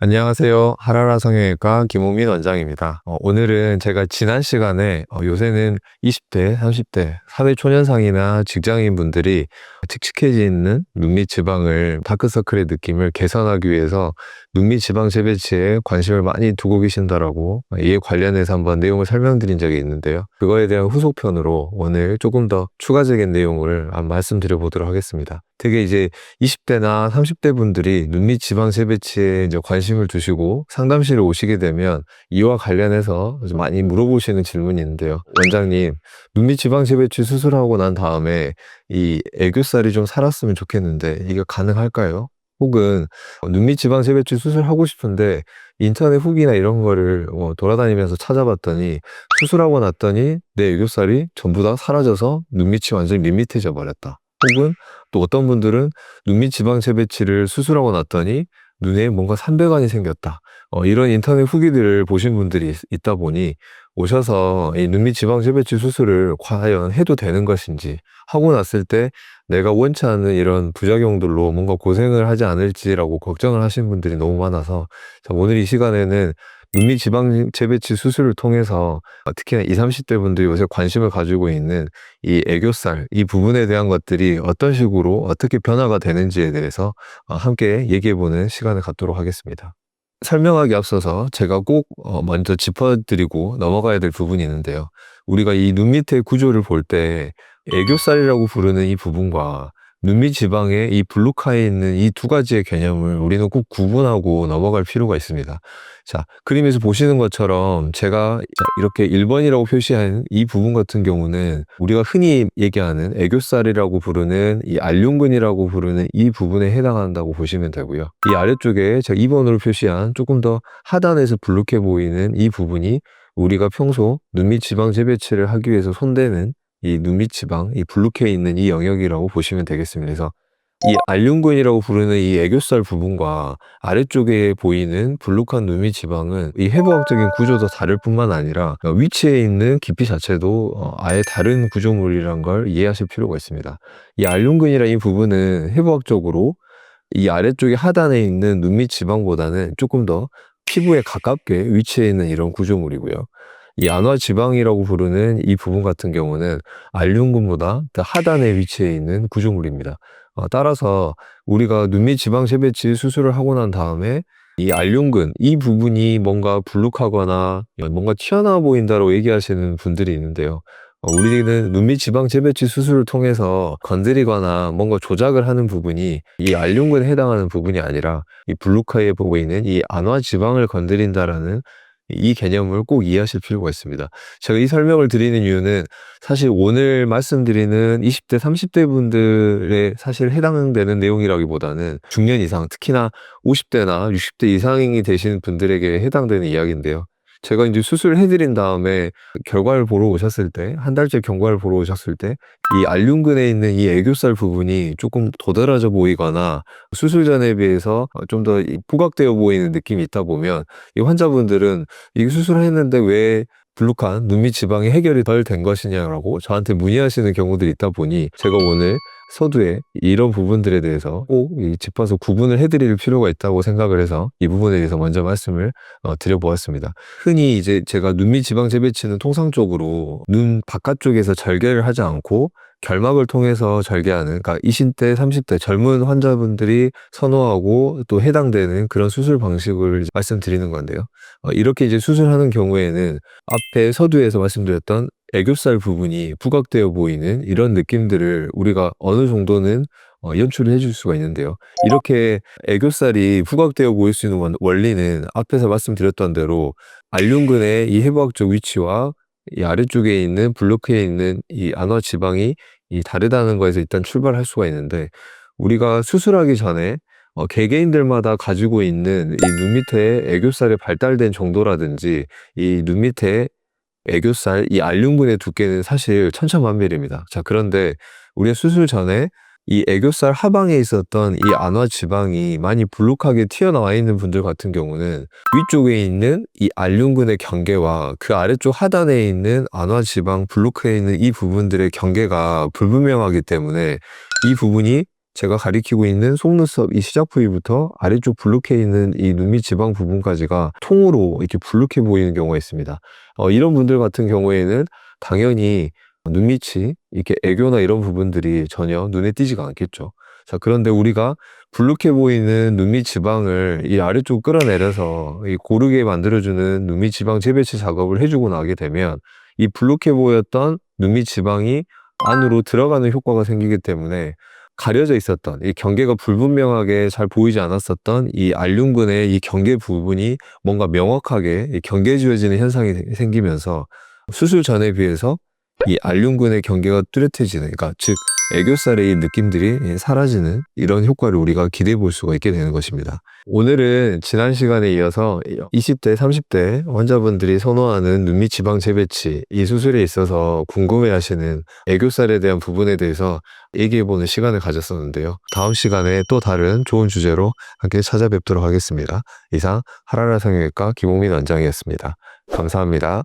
안녕하세요. 하라라 성형외과 김홍민 원장입니다. 오늘은 제가 지난 시간에 요새는 20대, 30대 사회초년생이나 직장인 분들이 칙칙해지는 눈 밑 지방을 다크서클의 느낌을 개선하기 위해서 눈 밑 지방 재배치에 관심을 많이 두고 계신다라고 이에 관련해서 한번 내용을 설명드린 적이 있는데요. 그거에 대한 후속편으로 오늘 조금 더 추가적인 내용을 한번 말씀드려 보도록 하겠습니다. 되게 이제 20대나 30대 분들이 눈 밑 지방 재배치에 이제 관심을 두시고 상담실에 오시게 되면 이와 관련해서 좀 많이 물어보시는 질문이 있는데요. 원장님, 눈 밑 지방 재배치 수술하고 난 다음에 이 애교살이 좀 살았으면 좋겠는데 이게 가능할까요? 혹은 눈 밑 지방 재배치 수술하고 싶은데 인터넷 후기나 이런 거를 돌아다니면서 찾아봤더니 수술하고 났더니 내 애교살이 전부 다 사라져서 눈 밑이 완전히 밋밋해져 버렸다. 혹은 또 어떤 분들은 눈 밑 지방 재배치를 수술하고 났더니 눈에 뭔가 산배관이 생겼다. 이런 인터넷 후기들을 보신 분들이 있다 보니 오셔서 이 눈 밑 지방 재배치 수술을 과연 해도 되는 것인지, 하고 났을 때 내가 원치 않는 이런 부작용들로 뭔가 고생을 하지 않을지라고 걱정을 하시는 분들이 너무 많아서 오늘 이 시간에는 눈 밑 지방 재배치 수술을 통해서 특히나 20, 30대 분들이 요새 관심을 가지고 있는 이 애교살, 이 부분에 대한 것들이 어떤 식으로 어떻게 변화가 되는지에 대해서 함께 얘기해보는 시간을 갖도록 하겠습니다. 설명하기 앞서서 제가 꼭 먼저 짚어드리고 넘어가야 될 부분이 있는데요. 우리가 이 눈 밑의 구조를 볼 때 애교살이라고 부르는 이 부분과 눈밑 지방의 이 블루카에 있는 이 두 가지의 개념을 우리는 꼭 구분하고 넘어갈 필요가 있습니다. 자, 그림에서 보시는 것처럼 제가 이렇게 1번이라고 표시한 이 부분 같은 경우는 우리가 흔히 얘기하는 애교살이라고 부르는 이 알륜근이라고 부르는 이 부분에 해당한다고 보시면 되고요. 이 아래쪽에 제가 2번으로 표시한 조금 더 하단에서 불룩해 보이는 이 부분이 우리가 평소 눈밑 지방 재배치를 하기 위해서 손대는 이 눈밑 지방, 이 블루케에 있는 이 영역이라고 보시면 되겠습니다. 그래서 이 알륜근이라고 부르는 이 애교살 부분과 아래쪽에 보이는 블룩한 눈밑 지방은 이 해부학적인 구조도 다를 뿐만 아니라 위치에 있는 깊이 자체도 아예 다른 구조물이란 걸 이해하실 필요가 있습니다. 이 알륜근이라는 이 부분은 해부학적으로 이 아래쪽에 하단에 있는 눈밑 지방보다는 조금 더 피부에 가깝게 위치해 있는 이런 구조물이고요. 이 안화 지방이라고 부르는 이 부분 같은 경우는 알륜근보다 더 하단에 위치해 있는 구조물입니다. 따라서 우리가 눈밑 지방 재배치 수술을 하고 난 다음에 이 알륜근, 이 부분이 뭔가 불룩하거나 뭔가 튀어나와 보인다고 얘기하시는 분들이 있는데요. 우리는 눈밑 지방 재배치 수술을 통해서 건드리거나 뭔가 조작을 하는 부분이 이 알륜근에 해당하는 부분이 아니라 이 블루카에 보이는 이 안화 지방을 건드린다라는 이 개념을 꼭 이해하실 필요가 있습니다. 제가 이 설명을 드리는 이유는 사실 오늘 말씀드리는 20대, 30대 분들의 사실 해당되는 내용이라기보다는 중년 이상, 특히나 50대나 60대 이상이 되신 분들에게 해당되는 이야기인데요. 제가 이제 수술을 해드린 다음에 결과를 보러 오셨을 때, 한 달째 경과를 보러 오셨을 때, 이 알륜근에 있는 이 애교살 부분이 조금 도드라져 보이거나 수술 전에 비해서 좀 더 부각되어 보이는 느낌이 있다 보면 이 환자분들은 이 수술을 했는데 왜 불룩한 눈밑 지방이 해결이 덜 된 것이냐라고 저한테 문의하시는 경우들이 있다 보니 제가 오늘 서두에 이런 부분들에 대해서 꼭 짚어서 구분을 해드릴 필요가 있다고 생각을 해서 이 부분에 대해서 먼저 말씀을 드려보았습니다. 흔히 이제 제가 눈밑 지방 재배치는 통상적으로 눈 바깥쪽에서 절개를 하지 않고 결막을 통해서 절개하는, 그러니까 20대, 30대 젊은 환자분들이 선호하고 또 해당되는 그런 수술 방식을 말씀드리는 건데요. 이렇게 이제 수술하는 경우에는 앞에 서두에서 말씀드렸던 애교살 부분이 부각되어 보이는 이런 느낌들을 우리가 어느 정도는 연출을 해줄 수가 있는데요. 이렇게 애교살이 부각되어 보일 수 있는 원리는 앞에서 말씀드렸던 대로 알륜근의 이 해부학적 위치와 이 아래쪽에 있는 블루크에 있는 이 안화 지방이 이 다르다는 거에서 일단 출발할 수가 있는데, 우리가 수술하기 전에 개개인들마다 가지고 있는 이 눈 밑에 애교살이 발달된 정도라든지 이 눈 밑에 애교살, 이 알륜근의 두께는 사실 천차만별입니다. 자, 그런데 우리가 수술 전에 이 애교살 하방에 있었던 이 안화 지방이 많이 불룩하게 튀어나와 있는 분들 같은 경우는 위쪽에 있는 이 알륜근의 경계와 그 아래쪽 하단에 있는 안화 지방 블루크에 있는 이 부분들의 경계가 불분명하기 때문에 이 부분이 제가 가리키고 있는 속눈썹 이 시작 부위부터 아래쪽 불룩해 있는 이 눈 밑 지방 부분까지가 통으로 이렇게 불룩해 보이는 경우가 있습니다. 이런 분들 같은 경우에는 당연히 눈 밑이 이렇게 애교나 이런 부분들이 전혀 눈에 띄지가 않겠죠. 자, 그런데 우리가 불룩해 보이는 눈 밑 지방을 이 아래쪽 끌어내려서 이 고르게 만들어주는 눈 밑 지방 재배치 작업을 해주고 나게 되면 이 불룩해 보였던 눈 밑 지방이 안으로 들어가는 효과가 생기기 때문에 가려져 있었던 이 경계가 불분명하게 잘 보이지 않았었던 이 알륜근의 이 경계 부분이 뭔가 명확하게 이 경계지어지는 현상이 생기면서 수술 전에 비해서 이 알륜근의 경계가 뚜렷해지는, 그러니까 즉 애교살의 이 느낌들이 사라지는 이런 효과를 우리가 기대해 볼 수가 있게 되는 것입니다. 오늘은 지난 시간에 이어서 20대, 30대 환자분들이 선호하는 눈밑 지방 재배치 이 수술에 있어서 궁금해하시는 애교살에 대한 부분에 대해서 얘기해보는 시간을 가졌었는데요. 다음 시간에 또 다른 좋은 주제로 함께 찾아뵙도록 하겠습니다. 이상 하라라 성형외과 김홍민 원장이었습니다. 감사합니다.